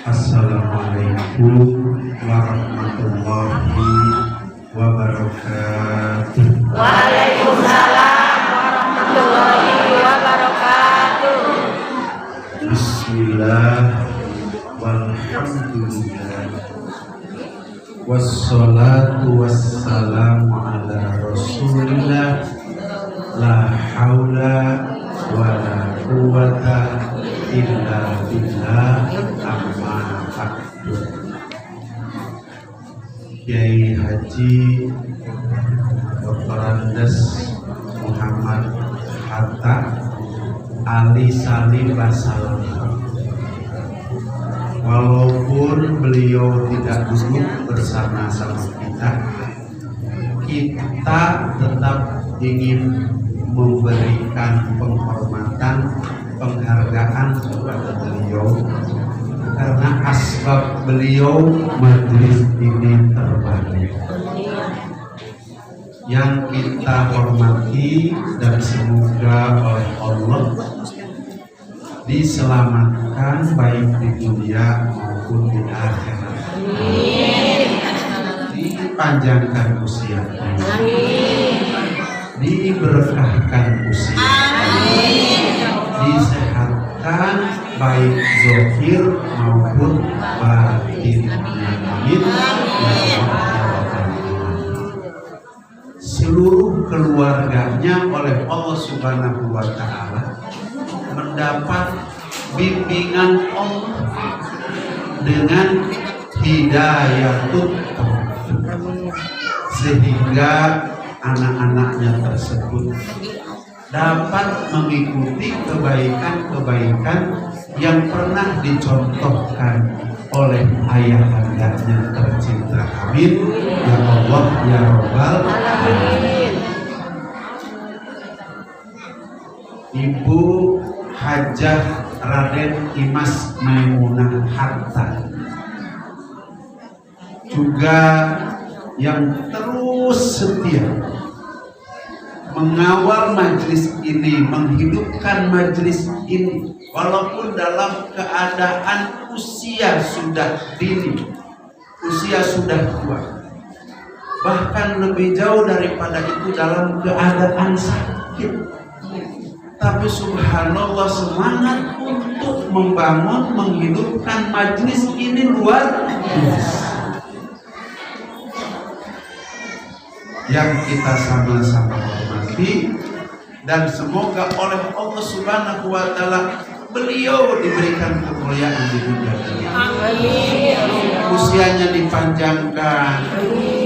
Assalamualaikum warahmatullahi wabarakatuh. Waalaikumsalam warahmatullahi wabarakatuh. Bismillah walhamdulillah wassalatu wassalamu ala rasulillah la haula wala quwwata illa billah amma ba'du. Kiai Haji Dr. Andes Muhammad Hatta Ali Salim Basalam, walaupun beliau tidak duduk bersama-sama kita tetap ingin memberikan penghormatan, penghargaan kepada beliau karena asbab beliau majelis ini terbalik. Yang kita hormati dan semoga oleh Allah diselamatkan baik di dunia maupun di akhirat. Dipanjangkan usianya, diberkahkan usia, disehatkan baik zahir maupun batin. Amin. Seluruh keluarganya oleh Allah Subhanahu wa Ta'ala mendapat bimbingan Allah dengan hidayatul taufik, sehingga anak-anaknya tersebut dapat mengikuti kebaikan-kebaikan yang pernah dicontohkan oleh ayahandanya tercinta. Amin ya Allah ya Rabbal alamin. Ibu Hajah Raden Imas Maimunah Hatta juga yang terus setia mengawal majelis ini, menghidupkan majelis ini walaupun dalam keadaan usia sudah dini, usia sudah tua, bahkan lebih jauh daripada itu dalam keadaan sakit, tapi subhanallah semangat untuk membangun, menghidupkan majelis ini luar biasa. Yang kita sama-sama hormati, dan semoga oleh Allah Subhanahu wa Ta'ala beliau diberikan kemuliaan di dunia ini. Usianya dipanjangkan,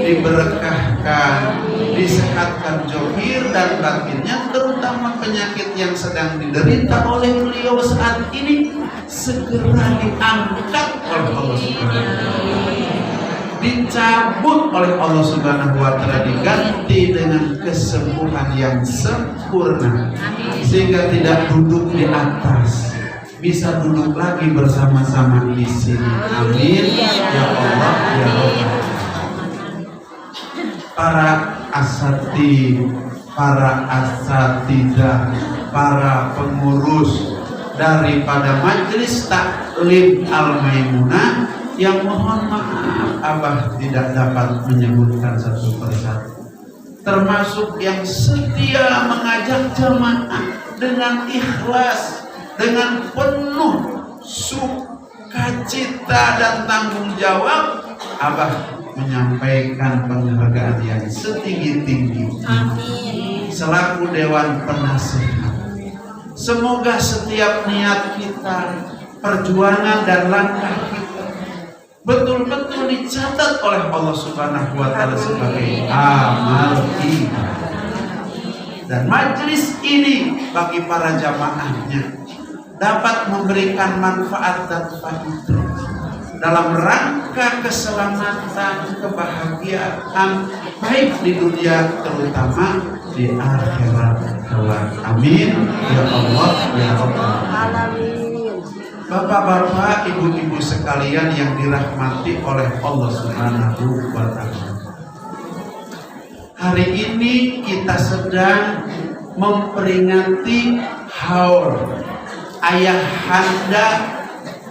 diberkahkan, disehatkan zahir dan batinnya, terutama penyakit yang sedang diderita oleh beliau saat ini segera diangkat oleh Allah Subhanahu wa Ta'ala, dicabut oleh Allah Subhanahu wa Ta'ala, diganti dengan kesembuhan yang sempurna, sehingga tidak duduk di atas, bisa duduk lagi bersama-sama di sini. Amin ya Allah ya Allah. Para asatidz, para asatidzah, para pengurus daripada Majelis Taklim Al-Maimunah, yang mohon maaf Abah tidak dapat menyebutkan satu persatu, termasuk yang setia mengajak jamaah dengan ikhlas, dengan penuh sukacita dan tanggung jawab. Abah menyampaikan penghargaan yang setinggi-tinggi selaku Dewan Penasehat. Semoga setiap niat kita, perjuangan dan langkah kita betul-betul dicatat oleh Allah Subhanahu wa Ta'ala sebagai amal ibadah. Dan majelis ini bagi para jamaahnya dapat memberikan manfaat dan faidah dalam rangka keselamatan, kebahagiaan baik di dunia terutama di akhirat kelak. Amin ya Allah ya Rabbal alamin. Bapak-bapak, ibu-ibu sekalian yang dirahmati oleh Allah Subhanahu wa Ta'ala, hari ini kita sedang memperingati haul ayahanda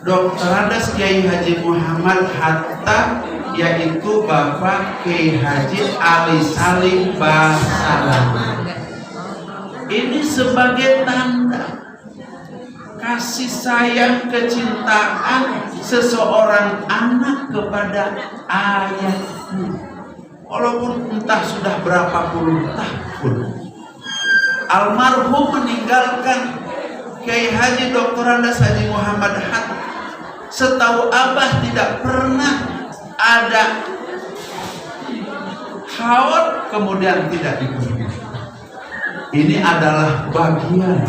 Dr. Andes Kiai Haji Muhammad Hatta, yaitu Bapak Kiai Haji Ali Salim Basalam. Ini sebagai tanda kasih sayang, kecintaan seseorang anak kepada ayahnya. Walaupun entah sudah berapa puluh tahun. Almarhum meninggalkan Kiai Haji Dr. Andes Haji Muhammad Hatta. Setahu Abah tidak pernah ada haul kemudian tidak dipenuhi. Ini adalah bagian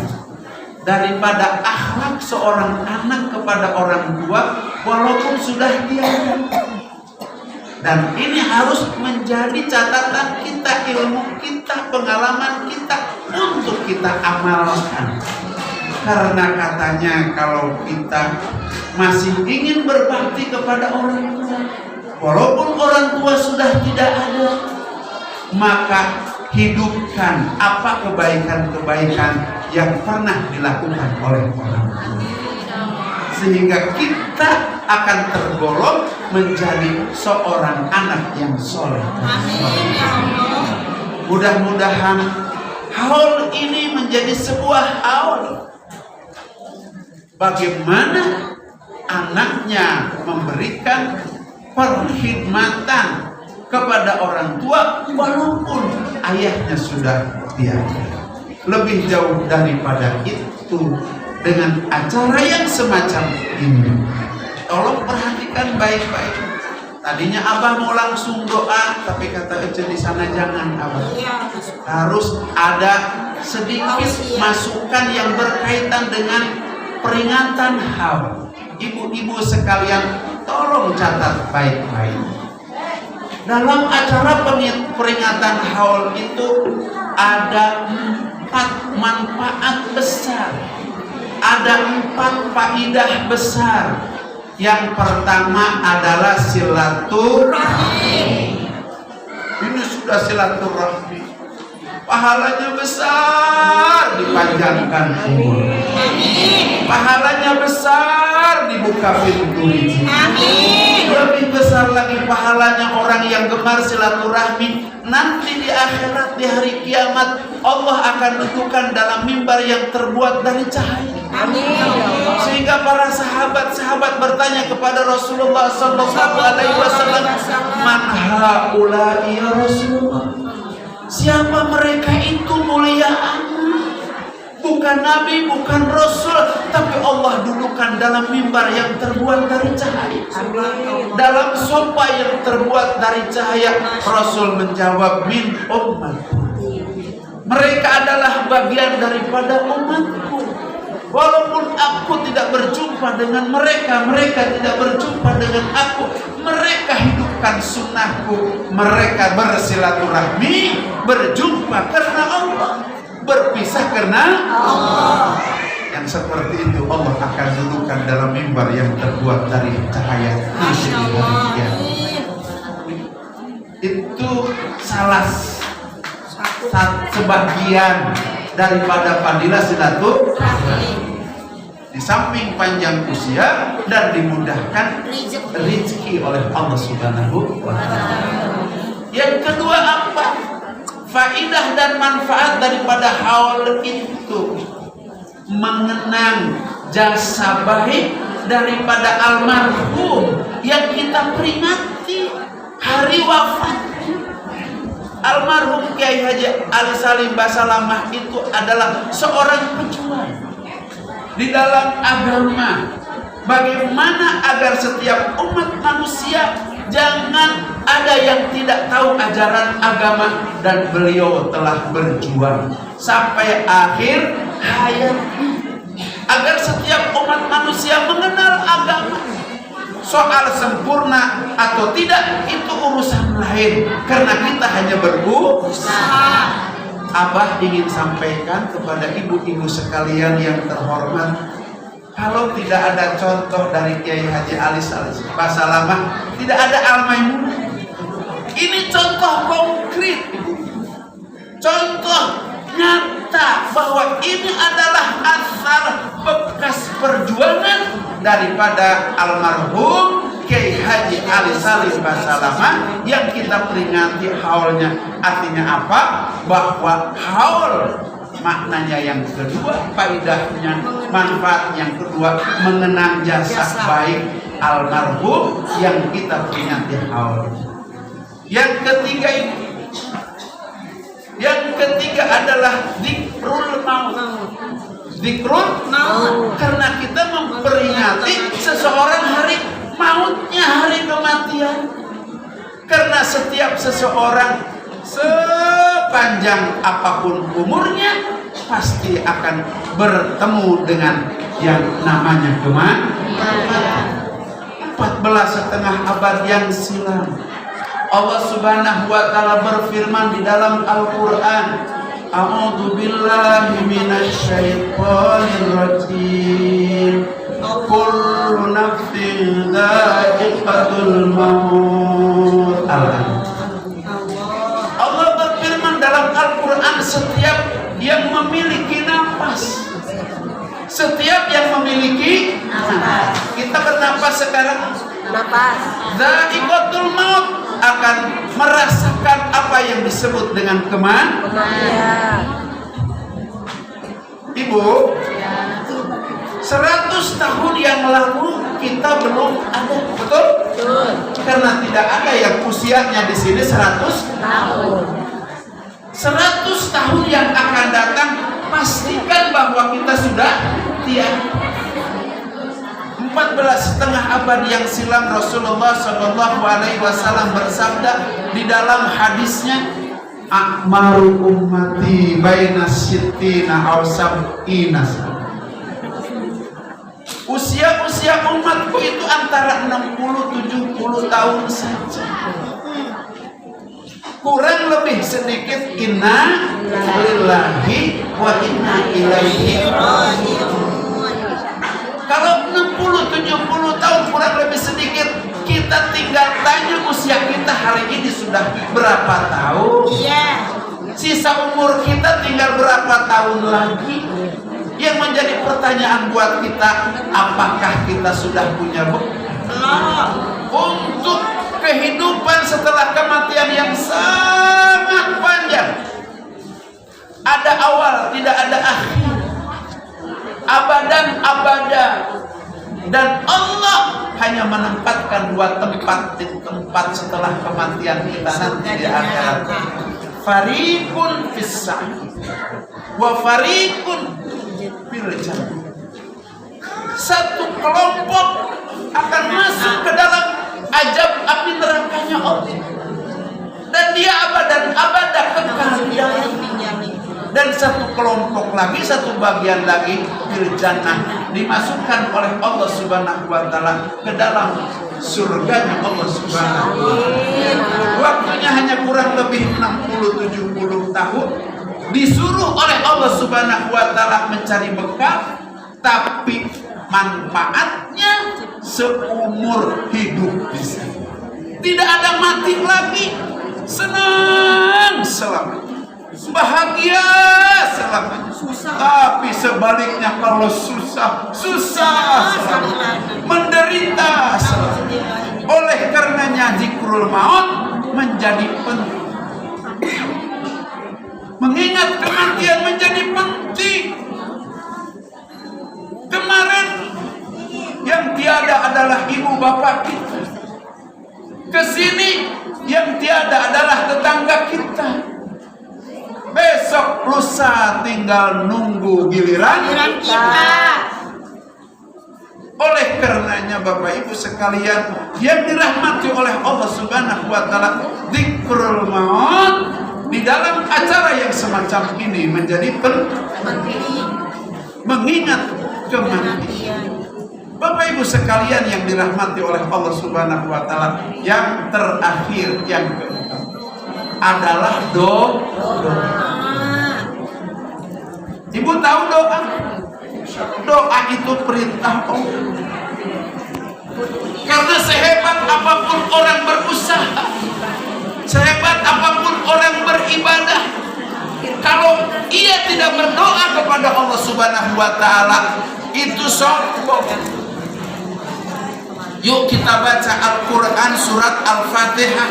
daripada akhlak seorang anak kepada orang tua walaupun sudah tiada. Dan ini harus menjadi catatan kita, ilmu kita, pengalaman kita untuk kita amalkan. Karena katanya kalau kita masih ingin berbakti kepada orang tua, walaupun orang tua sudah tidak ada, maka hidupkan apa kebaikan-kebaikan yang pernah dilakukan oleh orang tua, sehingga kita akan tergolong menjadi seorang anak yang soleh. Mudah-mudahan haul ini menjadi sebuah haul bagaimana anaknya memberikan perkhidmatan kepada orang tua walaupun ayahnya sudah tiada. Lebih jauh daripada itu, dengan acara yang semacam ini, tolong perhatikan baik-baik. Tadinya Abah mau langsung doa, tapi kata Ece di sana jangan Abah. Harus ada sedikit masukan yang berkaitan dengan peringatan haul. Ibu-ibu sekalian, tolong catat baik-baik. Dalam acara peringatan haul itu ada 4 manfaat besar, ada 4 faidah besar. Yang pertama adalah silaturahmi. Ini sudah silaturahmi, pahalanya besar, dipanjangkan umur. Pahalanya besar, dibuka pintu rezeki. Lebih besar lagi pahalanya orang yang gemar silaturahmi. Nanti di akhirat, di hari kiamat, Allah akan dudukkan dalam mimbar yang terbuat dari cahaya. Sehingga para sahabat-sahabat bertanya kepada Rasulullah sallallahu alaihi wasallam, "Man haula'i ya Rasulullah?" Siapa mereka itu mulia Allah? Bukan nabi, bukan rasul, tapi Allah dudukkan dalam mimbar yang terbuat dari cahaya, dalam sofa yang terbuat dari cahaya. Rasul menjawab, min ummatku. Mereka adalah bagian daripada umatku. Walaupun aku tidak berjumpa dengan mereka, mereka tidak berjumpa dengan aku, mereka hidupkan sunnahku. Mereka bersilaturahmi, berjumpa karena Allah, berpisah karena Allah. Yang seperti itu Allah akan dudukkan dalam mimbar yang terbuat dari cahaya. Itu salah sebagian daripada fadilah silaturahmi. Di samping panjang usia dan dimudahkan rezeki oleh Allah Subhanahu wa Ta'ala. Yang kedua apa? Faidah dan manfaat daripada haul itu mengenang jasa baik daripada almarhum yang kita peringati hari wafatnya. Almarhum Kiai Haji Ali Salim Basalamah itu adalah seorang pejuang di dalam agama. Bagaimana agar setiap umat manusia jangan ada yang tidak tahu ajaran agama, dan beliau telah berjuang sampai akhir hayatnya agar setiap umat manusia mengenal agama. Soal sempurna atau tidak itu urusan lain, karena kita hanya berusaha. Abah ingin sampaikan kepada ibu-ibu sekalian yang terhormat, kalau tidak ada contoh dari Kiai Haji Ali Salim Basalamah, tidak ada Al-Maimunah. Ini contoh konkret, contoh nyata bahwa ini adalah asal bekas perjuangan daripada almarhum Kiai Haji Ali Salim Basalamah yang kita peringati haulnya. Artinya apa? Bahwa haul maknanya yang kedua, faedahnya, manfaat yang kedua, mengenang jasa baik almarhum yang kita peringati haul. Yang ketiga adalah zikrul maut. Zikrul maut, karena kita memperingati seseorang hari mautnya, hari kematian. Karena setiap seseorang sepanjang apapun umurnya pasti akan bertemu dengan yang namanya kematian. 14,5 abad yang silam Allah Subhanahu wa taala berfirman di dalam Al-Qur'an, A'udzu billahi minasyaitonir rajim. Kullu nafsin dha'iqatul maut. Allah berfirman dalam Al-Qur'an, setiap yang memiliki nafas, setiap yang memiliki nafas. Kita bernapas sekarang, Nafas. dha'iqatul maut, akan merasakan apa yang disebut dengan kematian. Ibu, 100 tahun yang lalu kita belum ada, betul? Betul. Karena tidak ada yang usianya di sini 100 Tahun. 100 tahun yang akan datang, pastikan bahwa kita sudah tiada. 14,5 abad yang silam Rasulullah SAW bersabda di dalam hadisnya, A'maru ummati baina sittina aw sab'ina. Usia umatku itu antara 60-70 tahun saja. Kurang lebih sedikit inna lillahi wa inna ilaihi raji'un. Kalau 60-70 tahun kurang lebih sedikit, kita tinggal tanya usia kita hari ini sudah berapa tahun? Iya. Sisa umur kita tinggal berapa tahun lagi? Yang menjadi pertanyaan buat kita, apakah kita sudah punya bekal untuk kehidupan setelah kematian yang sangat panjang? Ada awal, tidak ada akhir, abadan abada. Dan Allah hanya menempatkan 2 tempat di tempat setelah kematian kita nanti di akhirat. Fariqun fis sa'id wa fariqun fil jannah. Satu kelompok akan masuk ke dalam azab api nerakanya Allah, dan dia abadan abada kekal di dalamnya. Dan satu kelompok lagi, satu bagian lagi fil jannah, dimasukkan oleh Allah Subhanahu wa taala ke dalam surganya Allah Subhanahu wa taala. Waktunya hanya kurang lebih 60-70 tahun. Disuruh oleh Allah Subhanahu wa taala mencari bekal, tapi manfaatnya seumur hidup di sini. Tidak ada mati lagi, senang selamanya, bahagia selamanya. Tapi sebaliknya kalau susah selamanya, menderita selamanya. Oleh karenanya zikrul maut menjadi penting. Mengingat kematian menjadi penting. Kemarin yang tiada adalah ibu bapak kita. Kesini yang tiada adalah tetangga kita. Besok lusa tinggal nunggu giliran kita. Oleh karenanya Bapak Ibu sekalian yang dirahmati oleh Allah Subhanahu wa taala, zikrul maut di dalam acara yang semacam ini menjadi penting. Mengingat kematian. Bapak Ibu sekalian yang dirahmati oleh Allah Subhanahu wa taala, yang terakhir yang keempat adalah doa. Ibu tahu doa? Doa itu perintah Allah. Karena sehebat apapun orang berusaha, sehebat apapun orang beribadah, kalau ia tidak berdoa kepada Allah Subhanahu wa taala, itu sombong. Yuk kita baca Al-Quran surat Al-Fatihah.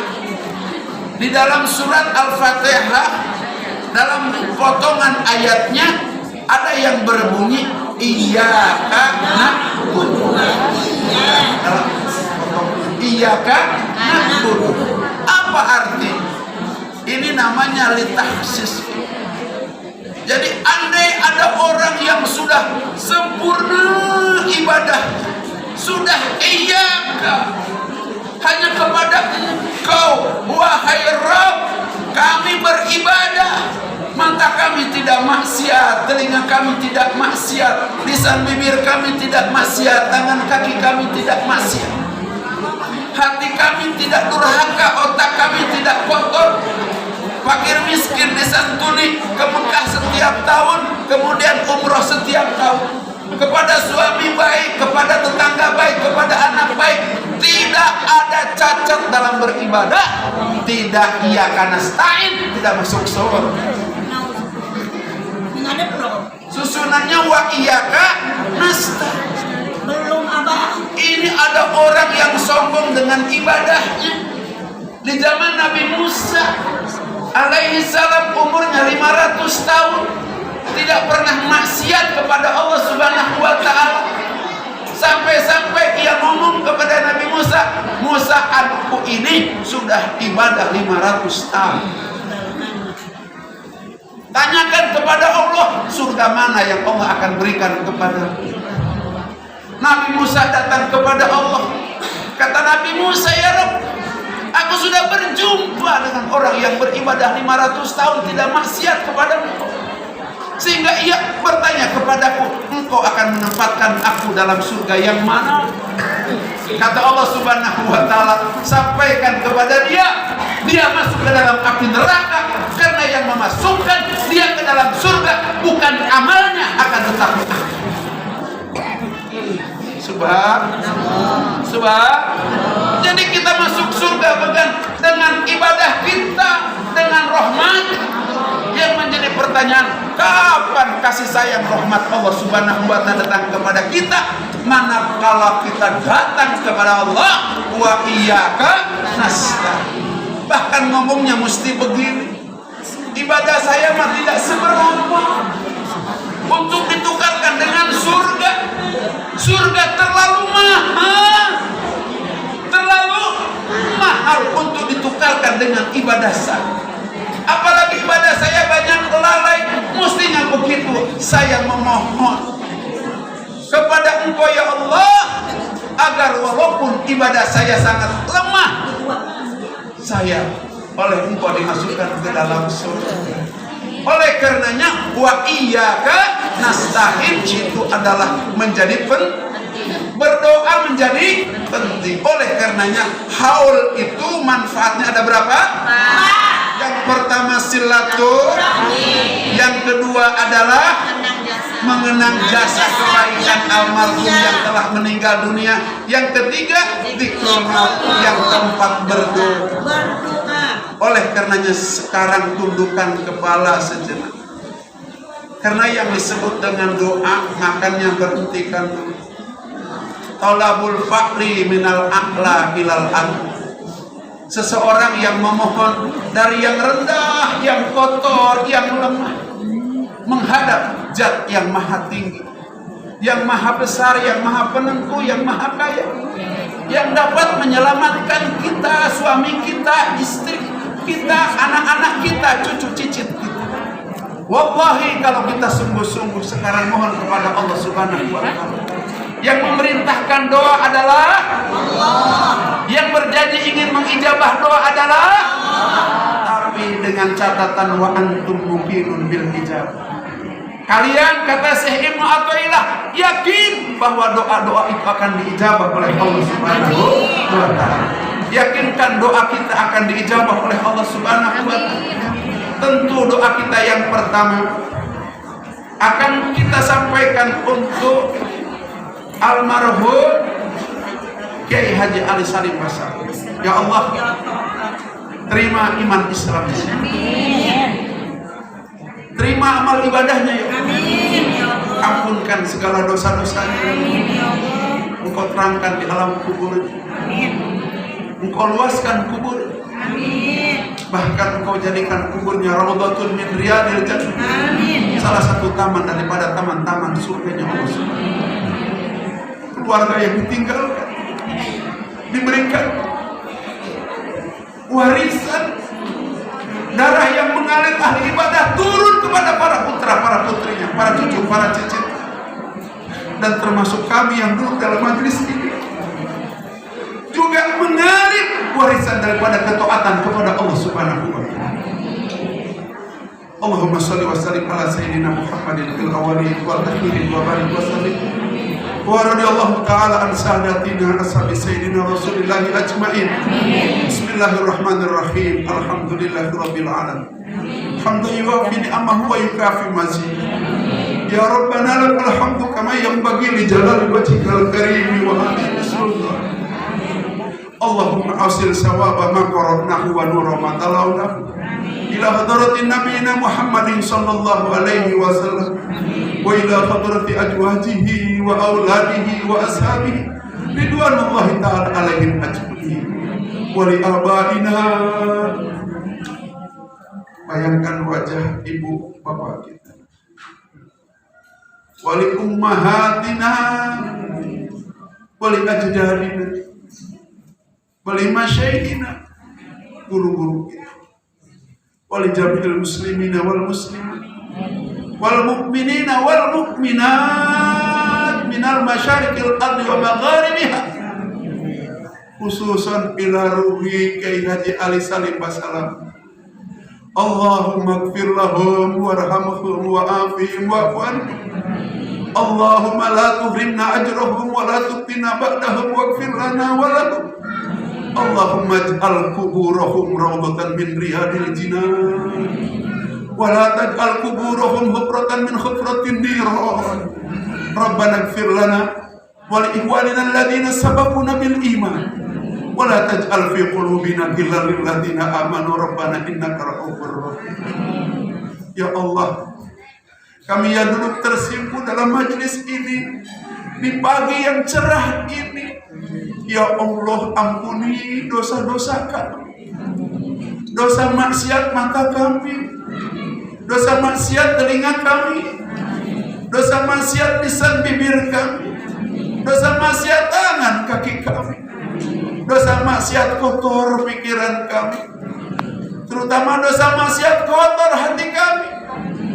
Di dalam surat Al-Fatihah, dalam potongan ayatnya ada yang berbunyi Iyyaka na'budu. Dalam potongan Iyyaka na'budu. Apa arti? Ini namanya litahsis. Jadi andai ada orang yang sudah sempurna ibadah, sudah iyyaka, hanya kepada Engkau wahai Rabb kami beribadah, mata kami tidak maksiat, telinga kami tidak maksiat, lisan bibir kami tidak maksiat, tangan kaki kami tidak maksiat, hati kami tidak durhaka, otak kami tidak kotor. Fakir miskin disantuni ke Mekah setiap tahun, kemudian umroh setiap tahun. Kepada suami baik, kepada tetangga baik, kepada anak baik. Tidak ada cacat dalam beribadah. Tidak iyyaka nasta'in, tidak masuk surga. Susunannya wa iyyaka nasta'in. Belum abah. Ini ada orang yang sombong dengan ibadahnya. Di zaman Nabi Musa alaihi salam umurnya 500 tahun, tidak pernah maksiat kepada Allah Subhanahu wa taala. Sampai-sampai ia ngomong kepada Nabi Musa, Musa, aku ini sudah ibadah 500 tahun. Tanyakan kepada Allah, surga mana yang Allah akan berikan kepada. Nabi Musa datang kepada Allah. Kata Nabi Musa, ya Rabb, aku sudah berjumpa dengan orang yang beribadah 500 tahun tidak maksiat kepada Engkau. Sehingga ia bertanya kepadaku, Engkau akan menempatkan aku dalam surga yang mana? Kata Allah Subhanahu wa taala, sampaikan kepada dia, dia masuk ke dalam api neraka karena yang memasukkan dia ke dalam surga bukan amalnya, akan tetapi Subhan. Jadi kita masuk surga bukan dengan ibadah kita, dengan rahmat. Yang menjadi pertanyaan, kapan kasih sayang rahmat Allah Subhanahu wa taala datang kepada kita? Manakala kita datang kepada Allah, wa iyyaka nasta'in. Bahkan ngomongnya mesti begini, ibadah saya mah tidak seberapa untuk ditukarkan dengan surga. Surga terlalu mahal untuk ditukarkan dengan ibadah saya. Apalagi ibadah saya banyak lalai. Mestinya begitu. Saya memohon kepada Engkau ya Allah, agar walaupun ibadah saya sangat lemah, saya oleh Engkau dimasukkan ke dalam surga. Oleh karenanya wa iyyaka nasta'in itu adalah menjadi berdoa menjadi penting. Oleh karenanya haul itu manfaatnya ada berapa? Yang pertama silaturahmi, yang kedua adalah mengenang jasa kebaikan almarhum yang telah meninggal dunia, yang ketiga zikrul maut, yang keempat berdoa. Oleh karenanya sekarang tundukkan kepala sejenak, karena yang disebut dengan doa makanya berhentikan dulu. Talabul faqri minal a'la ilal a'la. Seseorang yang memohon dari yang rendah, yang kotor, yang lemah, menghadap Zat yang maha tinggi, yang maha besar, yang maha penentu, yang maha kaya, yang dapat menyelamatkan kita, suami kita, istri kita, anak-anak kita, cucu cicit kita. Wallahi kalau kita sungguh-sungguh sekarang mohon kepada Allah Subhanahu wa taala. Yang memerintahkan doa adalah Allah. Yang berjanji ingin mengijabah doa adalah Allah. Tapi dengan catatan wa antum muqinun bil ijabah. Kalian, kata Syekh Ibnu Athaillah, yakin bahwa doa-doa itu akan diijabah oleh Allah Subhanahu wa taala. Yakinkan doa kita akan diijabah oleh Allah Subhanahu wa taala. Tentu doa kita yang pertama akan kita sampaikan untuk almarhum Kiai Haji Ali Salim Basar. Ya Allah, terima iman Islam. Amin. Terima amal ibadahnya ya. Amin. Ya Allah. Ampunkan segala dosa-dosanya. Amin. Ya Allah. Engkau terangkan di alam kubur. Engkau luaskan kubur. Bahkan Engkau jadikan kuburnya raudhatun min riyadil jannah. Salah satu taman daripada taman-taman surganya Allah Subhanahu wa taala. Keluarga yang ditinggalkan diberikan warisan darah yang mengalir ahli ibadah turun kepada para putra, para putrinya, para cucu, para cicit, dan termasuk kami yang duduk dalam majelis ini juga mengalir warisan daripada ketaatan kepada Allah Subhanahu wa taala. Allahumma shalli wa sallim ala sayyidina Muhammadin fil awwalin wal akhirin wa barik wa sallim wa radhiyallahu ta'ala an sadatina ashabi sayyidina Rasulillah ajmain. Bismillahirrahmanirrahim. Alhamdulillahi rabbil alamin. Hamdan yuwafi ni'amahu wa yukafi mazid. Ya Rabbana lakal hamdu kama yanbaghi li jalali wajhikal karim wa alihi wasallam. Allahumma asil sawaba ma qara'nahu wa nura ma talawnahu ila hadratin nabiyina Muhammadin sallallahu alaihi wasallam wa ila hadrati azwajihi wa auladihi wa ashabihi ridwanullahi ta'ala alaihim ajmain wa li abaina. Bayangkan wajah ibu bapak kita, wa li ummahatina wa li ajdadina wa li masyayikhina, guru-guru kita, wali jami'il muslimina wal muslimin wal mu'minina wal mu'minat minal masyariqil ardi wa magharibiha, khususan ila ruhi Kyai Haji Ali Salim Basalam. Allahumma ighfir lahum warhamhum wa'afihim wa'fu anhum. Allahumma la tuhrimna ajrahum wa la tuftina ba'dahum waghfir lana wa lahum. Allahumma ij'al kuburahum rawdatan min riyadil jinan wa la taj'al kuburahum hufratan min hufratin niran. Rabbana ighfir lana wa li ikhwanina alladhina sabaquna bil iman wa la taj'al fi qulubina ghillan lil ladzina amanu rabbana innaka ra'ufur rahim. Ya Allah, kami yang duduk tersimpul dalam majelis ini di pagi yang cerah ini, ya Allah, ampuni dosa-dosa kami, dosa maksiat mata kami, dosa maksiat telinga kami, dosa maksiat lisan bibir kami, dosa maksiat tangan kaki kami, dosa maksiat kotor pikiran kami, terutama dosa maksiat kotor hati kami,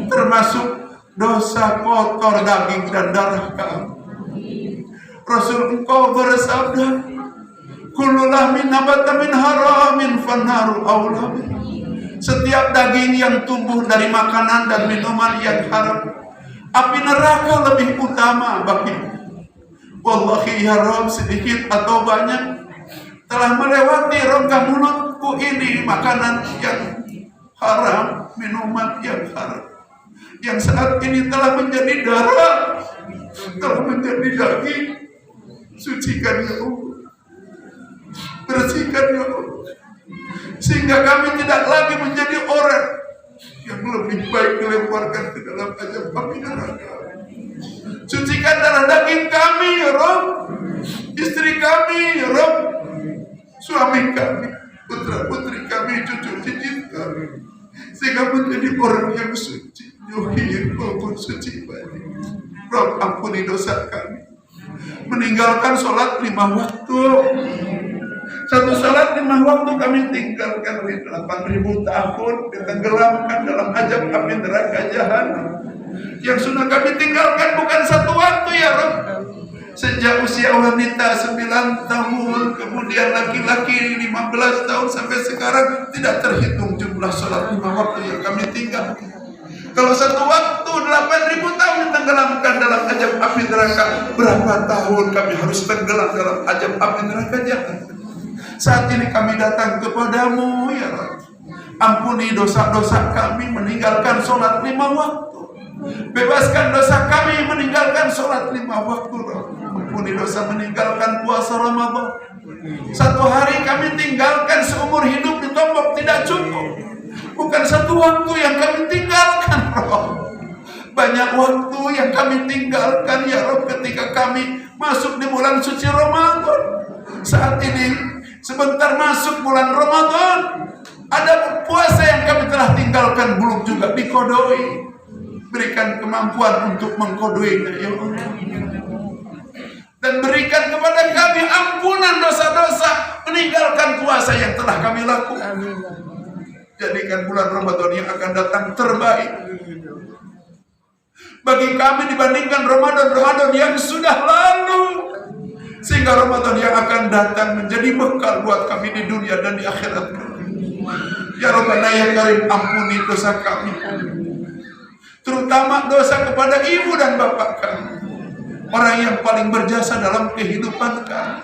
termasuk dosa kotor daging dan darah kami. Rasul engkau bersabda, kullu lahmin nabata min haramin fannaru aula. Setiap daging yang tumbuh dari makanan dan minuman yang haram, api neraka lebih utama bagimu. Wallahi ya Rabb, sedikit atau banyak telah melewati rongga mulutku ini makanan yang haram, minuman yang haram, yang saat ini telah menjadi darah, telah menjadi daging. Sucikan ya Allah, bersihkan ya Allah, sehingga kami tidak lagi menjadi orang yang lebih baik dilemparkan ke dalam azab api neraka. Sucikan darah daging kami ya Rabb, istri kami ya Rabb, suami kami, putra putri kami, cucu cicit kami, sehingga menjadi orang yang suci, yuhir maupun suci bagi. Rabb, ampuni dosa kami, meninggalkan sholat 5 waktu. Satu sholat 5 waktu kami tinggalkan 8.000 tahun, ditenggelamkan dalam azab api neraka jahanam. Yang sudah kami tinggalkan bukan 1 waktu ya Rabb, sejak usia wanita 9 tahun, kemudian laki-laki 15 tahun sampai sekarang tidak terhitung jumlah sholat 5 waktu yang kami tinggalkan. Kalau 1 waktu 8.000 tahun ditenggelamkan dalam azab api neraka, berapa tahun kami harus tenggelam dalam azab api neraka jahanam? Saat ini kami datang kepadamu ya Rabb, ampuni dosa-dosa kami meninggalkan sholat 5 waktu, bebaskan dosa kami meninggalkan sholat 5 waktu Rabb. Ampuni dosa meninggalkan puasa Ramadan. 1 hari kami tinggalkan seumur hidup ditombok tidak cukup. Bukan 1 waktu yang kami tinggalkan Rabb, Banyak waktu yang kami tinggalkan ya Rabb ketika kami masuk di bulan suci Ramadan. Saat ini sebentar masuk bulan Ramadan, ada puasa yang kami telah tinggalkan belum juga dikodoi. Berikan kemampuan untuk mengkodoinya ya Allah. Dan berikan kepada kami ampunan dosa-dosa meninggalkan puasa yang telah kami lakukan. Jadikan bulan Ramadan yang akan datang terbaik bagi kami dibandingkan Ramadan yang sudah lalu. Sehingga Ramadan yang akan datang menjadi bekal buat kami di dunia dan di akhirat. Ya Rabbana ya Karim, ampuni dosa kami, terutama dosa kepada ibu dan bapak kami, orang yang paling berjasa dalam kehidupan kami.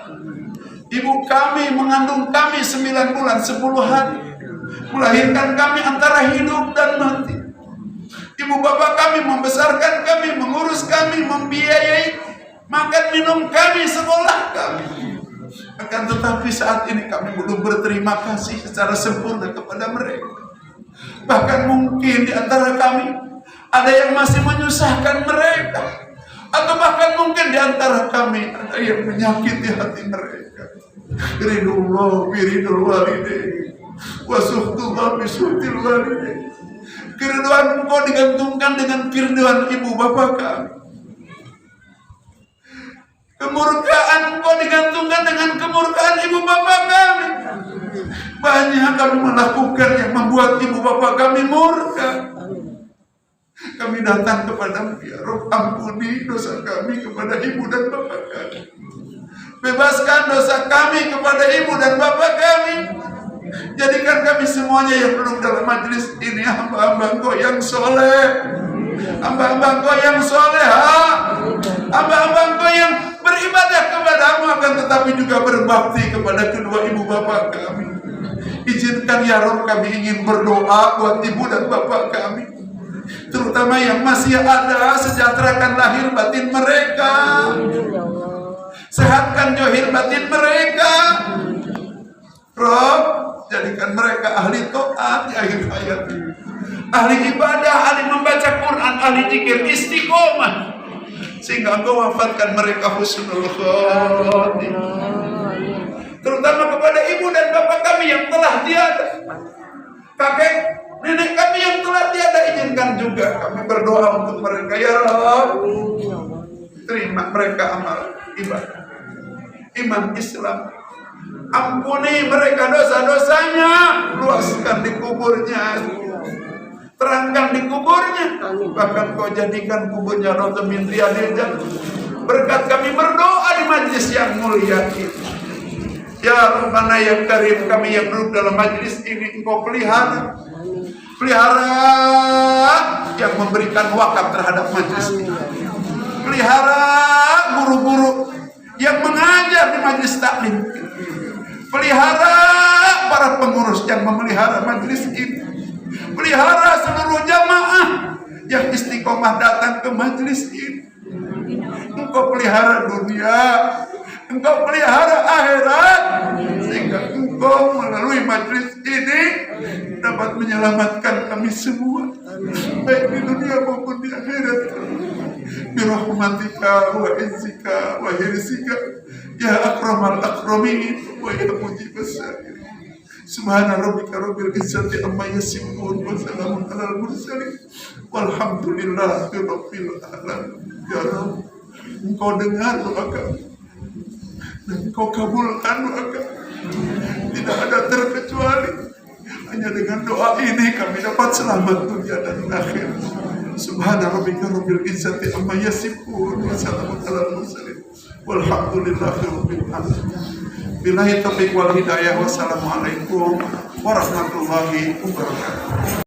Ibu kami mengandung kami 9 bulan 10 hari, melahirkan kami antara hidup dan mati. Ibu bapak kami membesarkan kami, mengurus kami, membiayai makan minum kami, sekolah kami. Akan tetapi saat ini kami belum berterima kasih secara sempurna kepada mereka. Bahkan mungkin di antara kami ada yang masih menyusahkan mereka, atau bahkan mungkin di antara kami ada yang menyakiti hati mereka. Ridullah biridul walidain wa suhtullah bisuhtil walidain. Keriduan Engkau digantungkan dengan keriduan ibu bapak kami. Kemurkaan Engkau digantungkan dengan kemurkaan ibu bapak kami. Banyak kami melakukan yang membuat ibu bapak kami murka. Kami datang kepada-Mu ya Rabb, ampuni dosa kami kepada ibu dan bapak kami. Bebaskan dosa kami kepada ibu dan bapak kami. Jadikan kami semuanya yang belum dalam majelis ini hamba-hamba Engkau yang soleh, hamba-hamba Engkau yang soleha, hamba-hamba Engkau yang beribadah kepada-Mu, akan tetapi juga berbakti kepada kedua ibu bapak kami. Izinkan ya Rabb, kami ingin berdoa buat ibu dan bapak kami, terutama yang masih ada. Sejahterakan lahir batin mereka, sehatkan johir batin mereka. Rabb, jadikan mereka ahli taat di akhir hayat, ahli ibadah, ahli membaca Quran, ahli zikir, istiqomah, sehingga Engkau wafatkan mereka husnul khotimah. Terutama kepada ibu dan bapak kami yang telah tiada, kakek nenek kami yang telah tiada, izinkan juga kami berdoa untuk mereka ya Rabb. Terima mereka amal ibadah, iman Islam. Ampuni mereka dosa-dosanya, luaskan di kuburnya, terangkan di kuburnya, bahkan Kau jadikan kuburnya Rawdah min Riyadil Jannah. Berkat kami berdoa di majlis yang mulia ini. Ya Rabbana ya Karim, kami yang duduk dalam majlis ini Engkau pelihara, yang memberikan wakaf terhadap majlis ini. Pelihara guru-guru yang mengajar di majlis taklim. Pelihara para pengurus yang memelihara majlis ini. Pelihara seluruh jamaah yang istiqomah datang ke majlis ini. Engkau pelihara dunia, Engkau pelihara akhirat, sehingga Engkau melalui majlis ini dapat menyelamatkan kami semua, baik di dunia maupun di akhirat. Birahmatika wa izzika wa hirsika ya akramal akramin wa ya mujibas sa'il. Subhana rabbika rabbil izzati amma yasifun wa salamun alal mursalin walhamdulillahi rabbil alamin. Ya Rabb, Engkau dengar doa kami dan Engkau kabulkan doa kami. Tidak ada terkecuali hanya dengan doa ini kami dapat selamat dunia dan akhirat. Subhana rabbika rabbil izzati amma yasifun wa salamun alal mursalin walhamdulillahi rabbil alamin. Billahi taufiq wal hidayah. Wassalamualaikum warahmatullahi wabarakatuh.